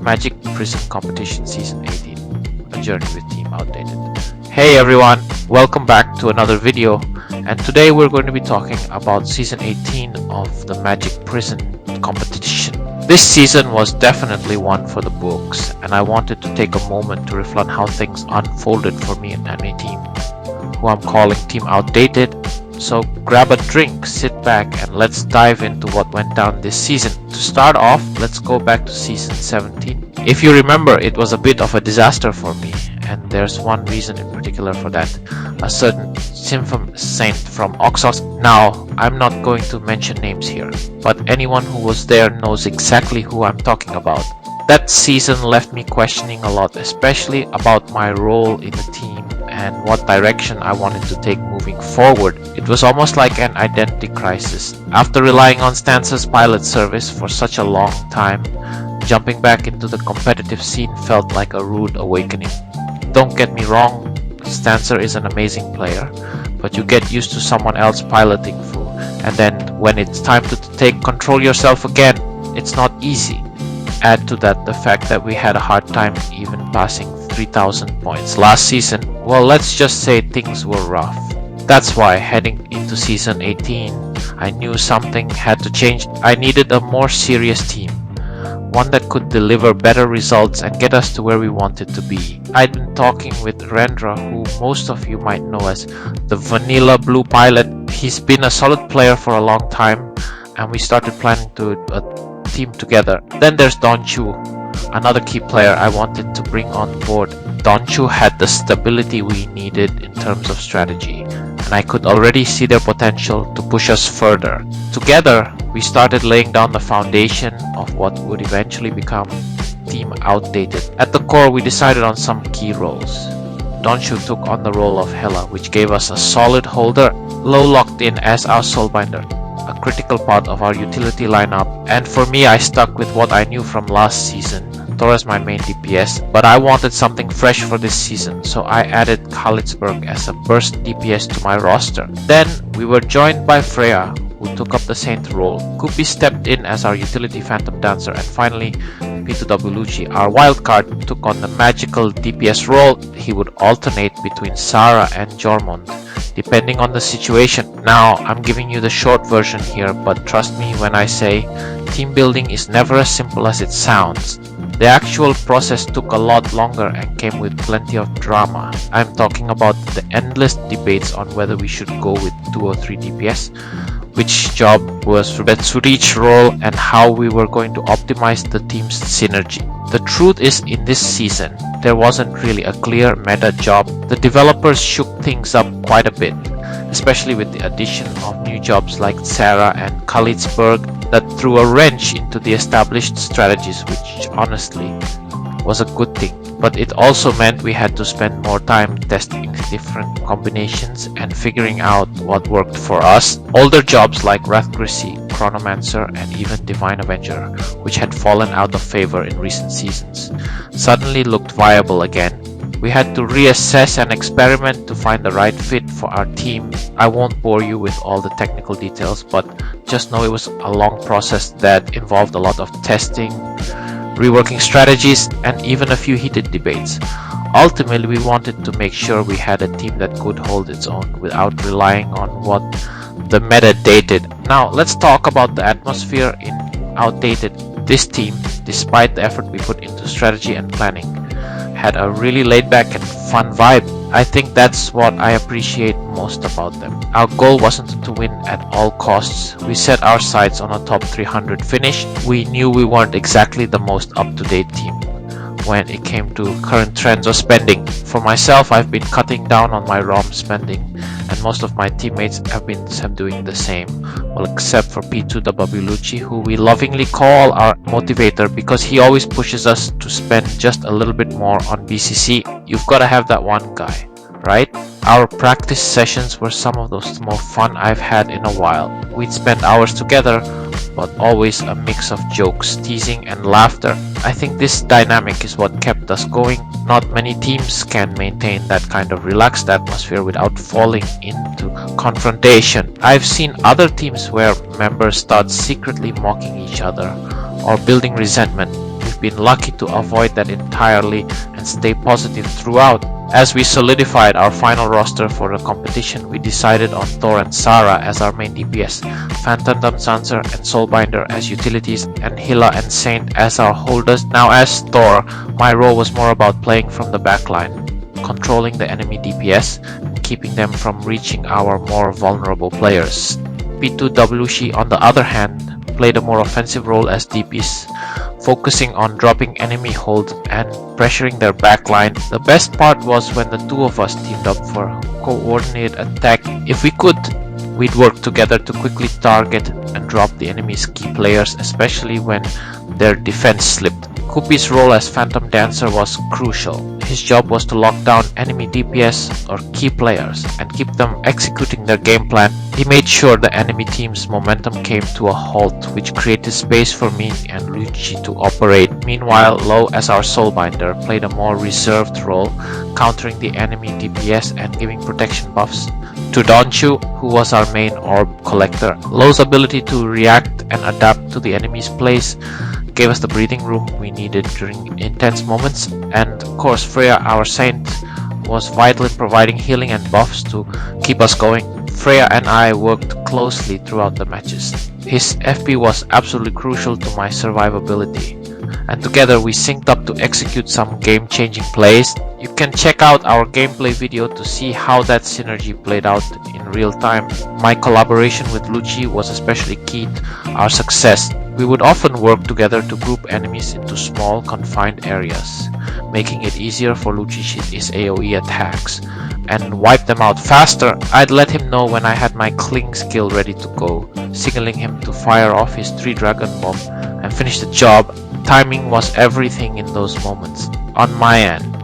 Magic Prison Competition Season 18, a journey with Team Outdated. Hey everyone, welcome back to another video, and today we're going to be talking about Season 18 of the Magic Prison Competition. This season was definitely one for the books, and I wanted to take a moment to reflect on how things unfolded for me and my team, who I'm calling Team Outdated. So grab a drink, sit back, and let's dive into what went down this season. To start off, let's go back to Season 17. If you remember, it was a bit of a disaster for me, and there's one reason in particular for that. A certain Symphom Saint from Oxos. Now, I'm not going to mention names here, but anyone who was there knows exactly who I'm talking about. That season left me questioning a lot, especially about my role in the team and what direction I wanted to take moving forward. It was almost like an identity crisis. After relying on Stancer's pilot service for such a long time, jumping back into the competitive scene felt like a rude awakening. Don't get me wrong, Stancer is an amazing player, but you get used to someone else piloting Fu, and then when it's time to take control yourself again, it's not easy. Add to that the fact that we had a hard time even passing 3,000 points last season. Well, let's just say things were rough. That's why heading into Season 18, I knew something had to change. I needed a more serious team, one that could deliver better results and get us to where we wanted to be. I'd been talking with Rendra, who most of you might know as the Vanilla Blue Pilot. He's been a solid player for a long time, and we started planning to a team together. Then there's Donchu, another key player I wanted to bring on board. Donchu had the stability we needed in terms of strategy, and I could already see their potential to push us further. Together, we started laying down the foundation of what would eventually become Team Outdated. At the core, we decided on some key roles. Donchu took on the role of Hela, which gave us a solid holder. Low locked in as our Soulbinder, a critical part of our utility lineup, and for me, I stuck with what I knew from last season, Thor as my main DPS, but I wanted something fresh for this season, so I added Kalitzberg as a burst DPS to my roster. Then we were joined by Freya, who took up the Saint role. Kupi stepped in as our utility Phantom Dancer, and finally P2W Lucci, our wildcard, took on the magical DPS role. He would alternate between Sarah and Jormund, depending on the situation. Now, I'm giving you the short version here, but trust me when I say team building is never as simple as it sounds. The actual process took a lot longer and came with plenty of drama. I'm talking about the endless debates on whether we should go with 2 or 3 DPS, which job was best to each role, and how we were going to optimize the team's synergy. The truth is, in this season, there wasn't really a clear meta job. The developers shook things up quite a bit, especially with the addition of new jobs like Sarah and Kalitzberg that threw a wrench into the established strategies, which honestly was a good thing. But it also meant we had to spend more time testing different combinations and figuring out what worked for us. Older jobs like Rathgrissy, Chronomancer, and even Divine Avenger, which had fallen out of favor in recent seasons, suddenly looked viable again. We had to reassess and experiment to find the right fit for our team. I won't bore you with all the technical details, but just know it was a long process that involved a lot of testing, reworking strategies, and even a few heated debates. Ultimately, we wanted to make sure we had a team that could hold its own without relying on what the meta dated. Now, let's talk about the atmosphere in Outdated. This team, despite the effort we put into strategy and planning, had a really laid-back and fun vibe. I think that's what I appreciate most about them. Our goal wasn't to win at all costs. We set our sights on a top 300 finish. We knew we weren't exactly the most up-to-date team when it came to current trends of spending. For myself, I've been cutting down on my ROM spending, and most of my teammates have been doing the same. Well, except for P2W Lucci, who we lovingly call our motivator because he always pushes us to spend just a little bit more on BCC. You've got to have that one guy, right? Our practice sessions were some of those more fun I've had in a while. We'd spend hours together, but always a mix of jokes, teasing, and laughter. I think this dynamic is what kept us going. Not many teams can maintain that kind of relaxed atmosphere without falling into confrontation. I've seen other teams where members start secretly mocking each other or building resentment. We've we've been lucky to avoid that entirely and stay positive throughout. As we solidified our final roster for the competition, we decided on Thor and Sarah as our main DPS, Phantom Dancer and Soulbinder as utilities, and Hila and Saint as our holders. Now as Thor, my role was more about playing from the backline, controlling the enemy DPS and keeping them from reaching our more vulnerable players. P2W on the other hand played a more offensive role as DPS, focusing on dropping enemy hold and pressuring their backline. The best part was when the two of us teamed up for coordinated attack. If we could, we'd work together to quickly target and drop the enemy's key players, especially when their defense slipped. Kupi's role as Phantom Dancer was crucial. His job was to lock down enemy DPS or key players and keep them executing their game plan. He made sure the enemy team's momentum came to a halt, which created space for me and Lucci to operate. Meanwhile, Lo as our Soulbinder played a more reserved role, countering the enemy DPS and giving protection buffs to Donchu, who was our main orb collector. Lo's ability to react and adapt to the enemy's plays gave us the breathing room we needed during intense moments, and of course Freya, our Saint, was vital in providing healing and buffs to keep us going. Freya and I worked closely throughout the matches. His FP was absolutely crucial to my survivability, and together we synced up to execute some game-changing plays. You can check out our gameplay video to see how that synergy played out in real time. My collaboration with Lucci was especially key to our success. We would often work together to group enemies into small, confined areas, making it easier for Lucci his AoE attacks and wipe them out faster. I'd let him know when I had my Cling skill ready to go, signaling him to fire off his 3 Dragon Bomb and finish the job. Timing was everything in those moments. On my end,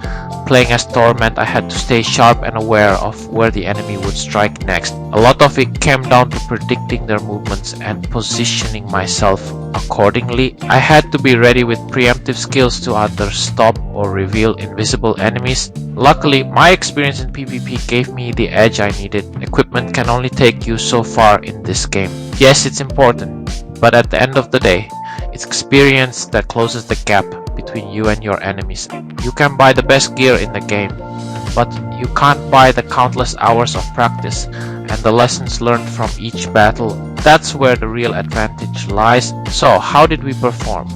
playing as Thor meant I had to stay sharp and aware of where the enemy would strike next. A lot of it came down to predicting their movements and positioning myself accordingly. I had to be ready with preemptive skills to either stop or reveal invisible enemies. Luckily, my experience in PvP gave me the edge I needed. Equipment can only take you so far in this game. Yes, it's important, but at the end of the day, it's experience that closes the gap between you and your enemies. You can buy the best gear in the game, but you can't buy the countless hours of practice and the lessons learned from each battle. That's where the real advantage lies. So, how did we perform?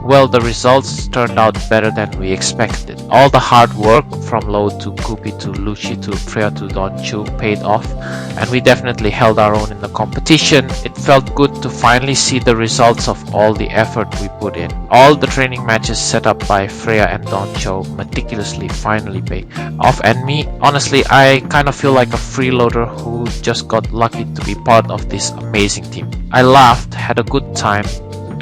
Well, the results turned out better than we expected. All the hard work from Lo to Kupi to Lucci to Freya to Donchu paid off, and we definitely held our own in the competition. It felt good to finally see the results of all the effort we put in. All the training matches set up by Freya and Donchu meticulously finally paid off, and me, honestly, I kind of feel like a freeloader who just got lucky to be part of this amazing team. I laughed, had a good time,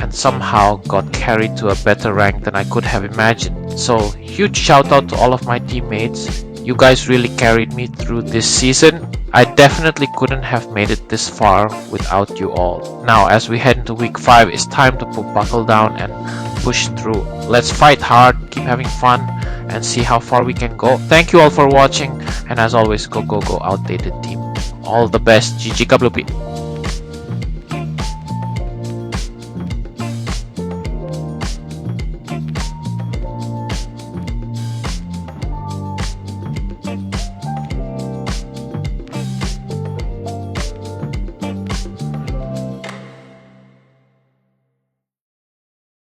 and somehow got carried to a better rank than I could have imagined. So huge shout out to all of my teammates. You guys really carried me through this season. I definitely couldn't have made it this far without you all. Now as we head into week 5, it's time to put buckle down and push through. Let's fight hard, keep having fun, and see how far we can go. Thank you all for watching, and as always, go outdated team. All the best. GG KWP.